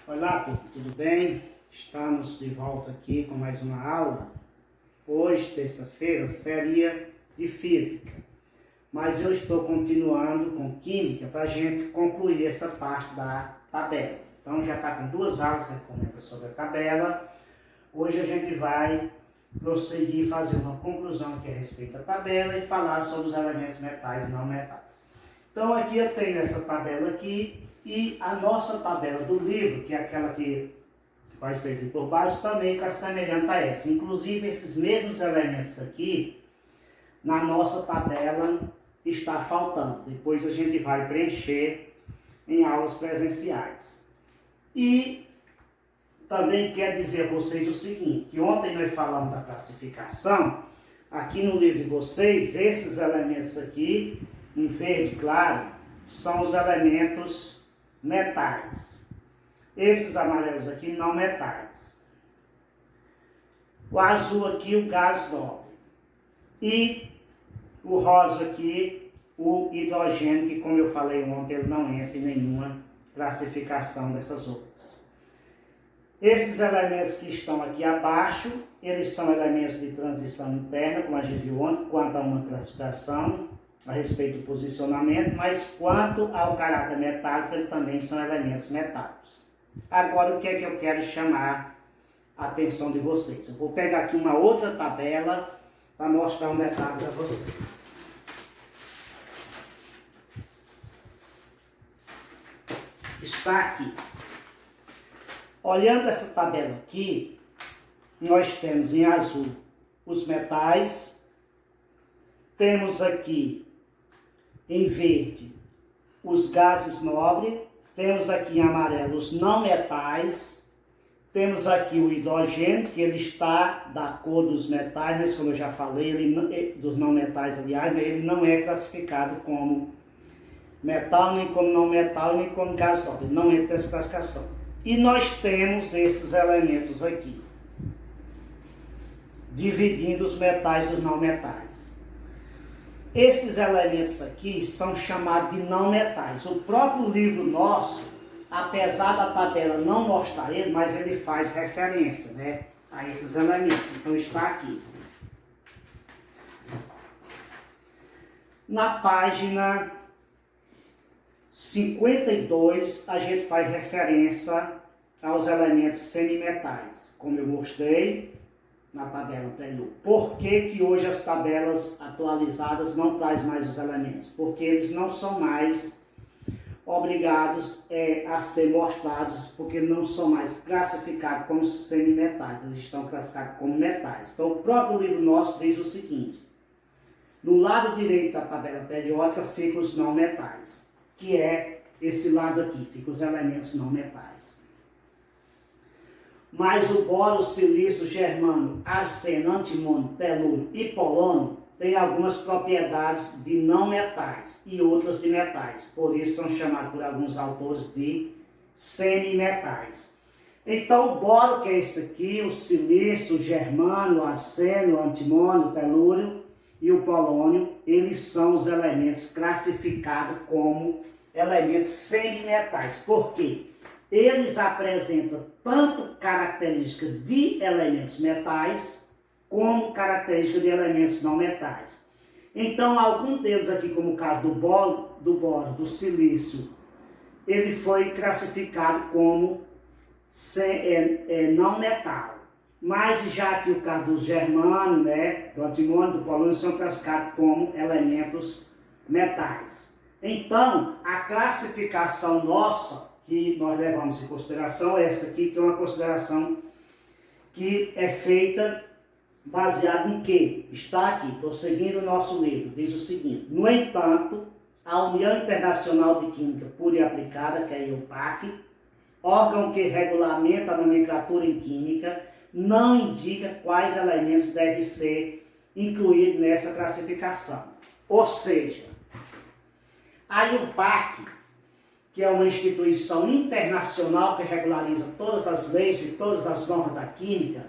Olá, turma, tudo bem? Estamos de volta aqui com mais uma aula. Hoje, terça-feira, seria de Física, mas eu estou continuando com Química para a gente concluir essa parte da tabela. Então, já está com 2 aulas que a gente comenta sobre a tabela. Hoje a gente vai prosseguir, fazer uma conclusão aqui a respeito da tabela e falar sobre os elementos metais e não metais. Então, aqui eu tenho essa tabela aqui. E a nossa tabela do livro, que é aquela que vai servir por base, também está semelhante a essa. Inclusive, esses mesmos elementos aqui, na nossa tabela, está faltando. Depois a gente vai preencher em aulas presenciais. E também quero dizer a vocês o seguinte, que ontem nós falamos da classificação. Aqui no livro de vocês, esses elementos aqui, em verde claro, são os elementos metais. Esses amarelos aqui não metais. O azul aqui o gás nobre. E o rosa aqui o hidrogênio, que como eu falei ontem, ele não entra em nenhuma classificação dessas outras. Esses elementos que estão aqui abaixo, eles são elementos de transição interna, como a gente viu ontem, quanto a uma classificação a respeito do posicionamento, mas quanto ao caráter metálico, eles também são elementos metálicos. Agora, o que é que eu quero chamar a atenção de vocês? Eu vou pegar aqui uma outra tabela para mostrar um detalhe para vocês. Está aqui. Olhando essa tabela aqui, nós temos em azul os metais, temos aqui em verde os gases nobres, temos aqui em amarelo os não metais, temos aqui o hidrogênio, que ele está da cor dos metais, mas como eu já falei, dos não metais, aliás, mas ele não é classificado como metal, nem como não metal, nem como gás nobre, ele não entra nessa classificação. E nós temos esses elementos aqui, dividindo os metais dos não metais. Esses elementos aqui são chamados de não metais. O próprio livro nosso, apesar da tabela não mostrar ele, mas ele faz referência, né, a esses elementos. Então está aqui. Na página 52, a gente faz referência aos elementos semimetais, como eu mostrei na tabela anterior. Por que que hoje as tabelas atualizadas não trazem mais os elementos? Porque eles não são mais obrigados a ser mostrados, porque não são mais classificados como semimetais, eles estão classificados como metais. Então o próprio livro nosso diz o seguinte: no lado direito da tabela periódica ficam os não metais, que é esse lado aqui, ficam os elementos não metais. Mas o boro, silício, germânio, arsênio, antimônio, telúrio e polônio têm algumas propriedades de não metais e outras de metais. Por isso são chamados por alguns autores de semimetais. Então o boro, que é esse aqui, o silício, o germânio, o arsênio, o antimônio, o telúrio e o polônio, eles são os elementos classificados como elementos semimetais. Por quê? Eles apresentam tanto características de elementos metais, como características de elementos não metais. Então, algum deles aqui, como o caso do boro, do silício, ele foi classificado como não metal. Mas já que o caso do germânio, né, do antimônio, do polônio, são classificados como elementos metais. Então, a classificação nossa, que nós levamos em consideração, é essa aqui, que é uma consideração que é feita baseada em quê? Está aqui, prosseguindo o nosso livro, diz o seguinte: no entanto, a União Internacional de Química Pura e Aplicada, que é a IUPAC, órgão que regulamenta a nomenclatura em química, não indica quais elementos devem ser incluídos nessa classificação. Ou seja, a IUPAC, que é uma instituição internacional que regulariza todas as leis e todas as normas da química,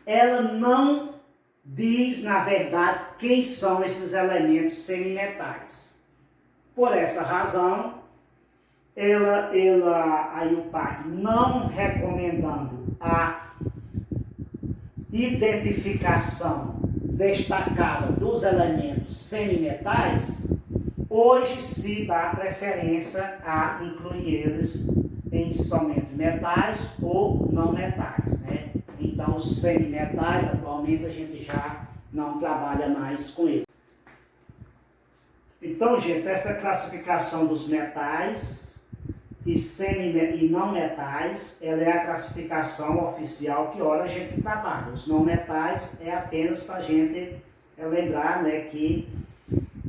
ela não diz, na verdade, quem são esses elementos semimetais. Por essa razão, aí o PAC não recomendando a identificação destacada dos elementos semimetais, hoje se dá preferência a incluir eles em somente metais ou não metais, né? Então, os semimetais, atualmente, a gente já não trabalha mais com eles. Então, gente, essa classificação dos metais e não metais, ela é a classificação oficial que ora a gente trabalha. Os não metais é apenas para a gente lembrar, né, que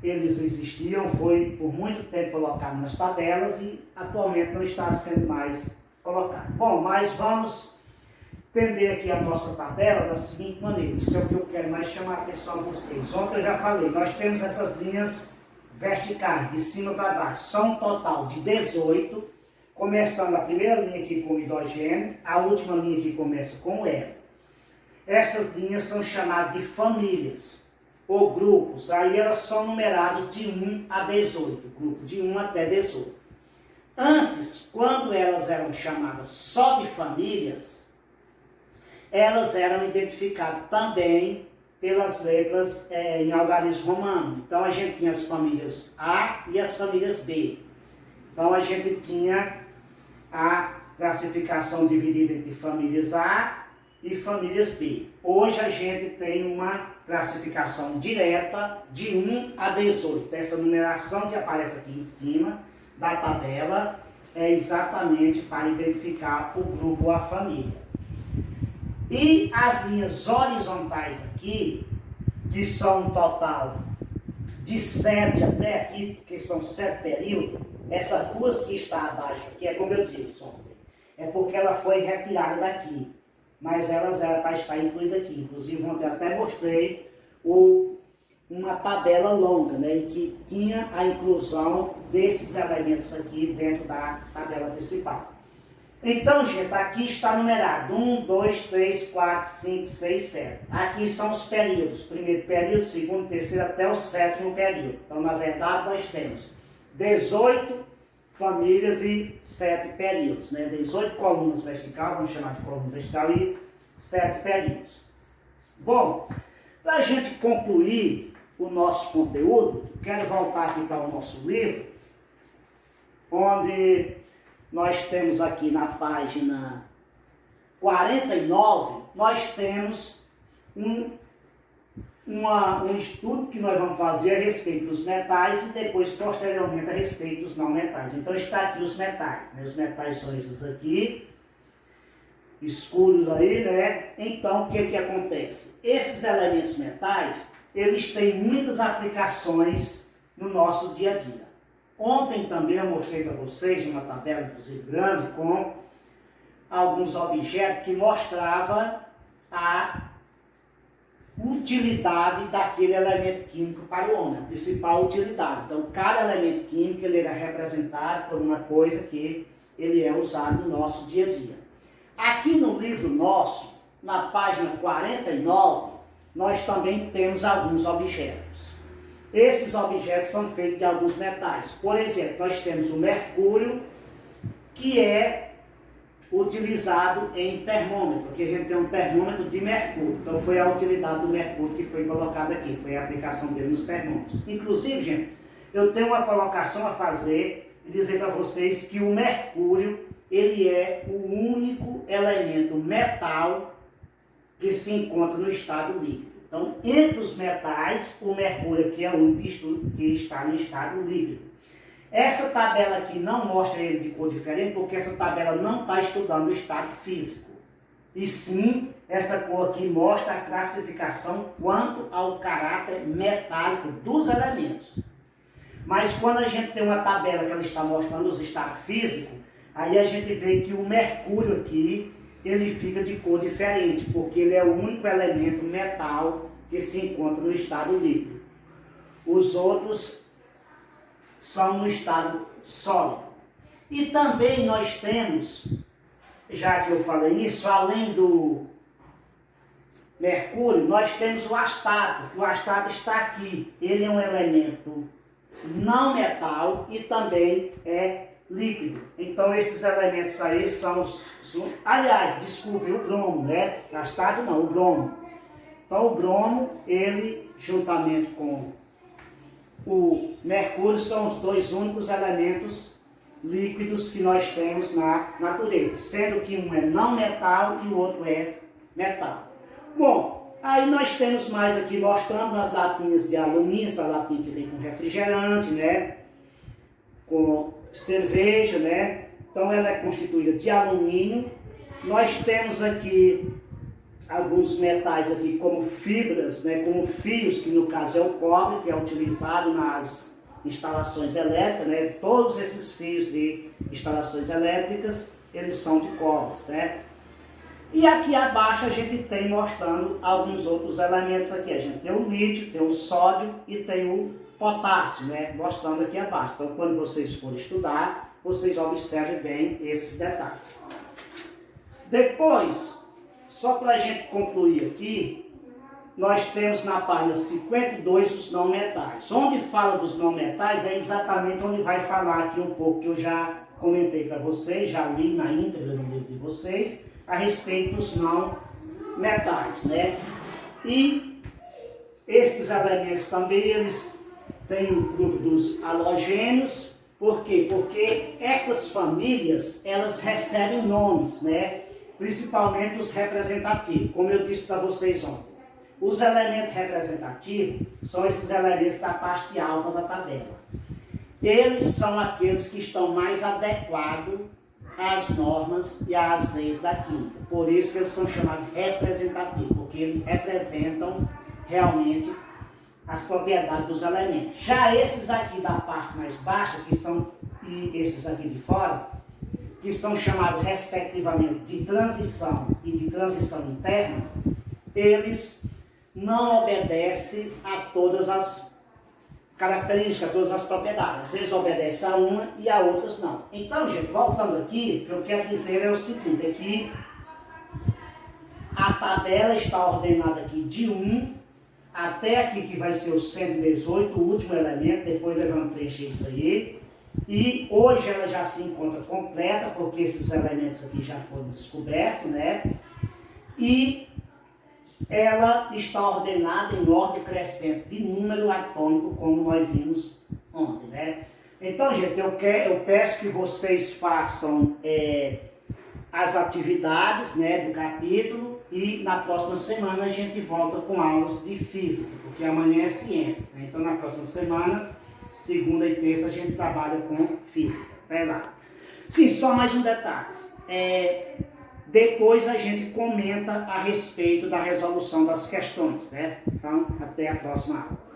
eles existiam, foi por muito tempo colocado nas tabelas e atualmente não está sendo mais colocado. Bom, mas vamos entender aqui a nossa tabela da seguinte maneira. Isso é o que eu quero mais chamar a atenção a vocês. Ontem eu já falei, nós temos essas linhas verticais, de cima para baixo. São um total de 18, começando a primeira linha aqui com o hidrogênio, a última linha que começa com o hélio. Essas linhas são chamadas de famílias ou grupos, aí elas são numeradas de 1 a 18, grupo de 1 até 18. Antes, quando elas eram chamadas só de famílias, elas eram identificadas também pelas letras em algarismo romano. Então a gente tinha as famílias A e as famílias B. Então a gente tinha a classificação dividida entre famílias A e famílias B. Hoje a gente tem uma classificação direta de 1 a 18. Essa numeração que aparece aqui em cima da tabela é exatamente para identificar o grupo ou a família. E as linhas horizontais aqui, que são um total de 7 até aqui, porque são 7 períodos, essas duas que está abaixo aqui, é como eu disse ontem, é porque ela foi retirada daqui, mas elas eram para estar incluída aqui. Inclusive ontem eu até mostrei uma tabela longa, né, em que tinha a inclusão desses elementos aqui dentro da tabela principal. Então, gente, aqui está numerado 1, 2, 3, 4, 5, 6, 7. Aqui são os períodos, primeiro período, segundo, terceiro, até o sétimo período. Então, na verdade, nós temos 18 famílias e 7 períodos, né? 18 colunas verticais, vamos chamar de coluna vertical, e 7 períodos. Bom, para a gente concluir o nosso conteúdo, quero voltar aqui para o nosso livro, onde nós temos aqui na página 49, nós temos um estudo que nós vamos fazer a respeito dos metais e depois, posteriormente, a respeito dos não metais. Então, está aqui os metais, né? Os metais são esses aqui, escuros aí, né? Então, o que acontece? Esses elementos metais, eles têm muitas aplicações no nosso dia a dia. Ontem também eu mostrei para vocês uma tabela, inclusive grande, com alguns objetos que mostrava a utilidade daquele elemento químico para o homem, a principal utilidade. Então, cada elemento químico ele era representado por uma coisa que ele é usado no nosso dia a dia. Aqui no livro nosso, na página 49, nós também temos alguns objetos. Esses objetos são feitos de alguns metais. Por exemplo, nós temos o mercúrio, que é utilizado em termômetro, porque a gente tem um termômetro de mercúrio. Então foi a utilidade do mercúrio que foi colocada aqui, foi a aplicação dele nos termômetros. Inclusive, gente, eu tenho uma colocação a fazer e dizer para vocês que o mercúrio, ele é o único elemento metal que se encontra no estado líquido. Então, entre os metais, o mercúrio aqui é o único que está no estado líquido. Essa tabela aqui não mostra ele de cor diferente, porque essa tabela não está estudando o estado físico. E sim, essa cor aqui mostra a classificação quanto ao caráter metálico dos elementos. Mas quando a gente tem uma tabela que ela está mostrando os estados físicos, aí a gente vê que o mercúrio aqui, ele fica de cor diferente, porque ele é o único elemento metal que se encontra no estado líquido. Os outros são no estado sólido. E também nós temos, já que eu falei isso, além do mercúrio, nós temos o astato, que o astato está aqui. Ele é um elemento não metal e também é líquido. Então esses elementos aí são aliás, desculpe, o bromo, né? Gastato não, o bromo. Então o bromo, ele juntamente com o mercúrio são os dois únicos elementos líquidos que nós temos na natureza, sendo que um é não metal e o outro é metal. Bom, aí nós temos mais aqui mostrando as latinhas de alumínio, essa latinha que vem com refrigerante, né? Com cerveja, né? Então ela é constituída de alumínio. Nós temos aqui alguns metais aqui como fibras, né? Como fios, que no caso é o cobre, que é utilizado nas instalações elétricas, né? Todos esses fios de instalações elétricas, eles são de cobre, né? E aqui abaixo a gente tem mostrando alguns outros elementos aqui. A gente tem o lítio, tem o sódio e tem o potássio, né? Mostrando aqui abaixo. Então, quando vocês forem estudar, vocês observem bem esses detalhes. Depois, só para a gente concluir aqui, nós temos na página 52 os não metais. Onde fala dos não metais é exatamente onde vai falar aqui um pouco que eu já comentei para vocês, já li na íntegra no livro de vocês, a respeito dos não metais, né? E esses elementos também, eles têm o grupo dos halogênios. Por quê? Porque essas famílias, elas recebem nomes, né? Principalmente os representativos, como eu disse para vocês ontem. Os elementos representativos são esses elementos da parte alta da tabela. Eles são aqueles que estão mais adequados às normas e às leis da química. Por isso que eles são chamados representativos, porque eles representam realmente as propriedades dos elementos. Já esses aqui da parte mais baixa, e esses aqui de fora, que são chamados respectivamente de transição e de transição interna, eles não obedecem a todas as características, a todas as propriedades. Às vezes obedece a uma e a outras não. Então, gente, voltando aqui, o que eu quero dizer é o seguinte, é que a tabela está ordenada aqui de 1 até aqui, que vai ser o 118, o último elemento, depois nós vamos preencher isso aí. E hoje ela já se encontra completa, porque esses elementos aqui já foram descobertos, né? E ela está ordenada em ordem crescente de número atômico, como nós vimos ontem, né? Então, gente, eu peço que vocês façam as atividades, né, do capítulo, e na próxima semana a gente volta com aulas de física, porque amanhã é ciências, né? Então, na próxima semana, segunda e terça, a gente trabalha com física. Vai lá. Sim, só mais um detalhe. Depois a gente comenta a respeito da resolução das questões, né? Então, até a próxima aula.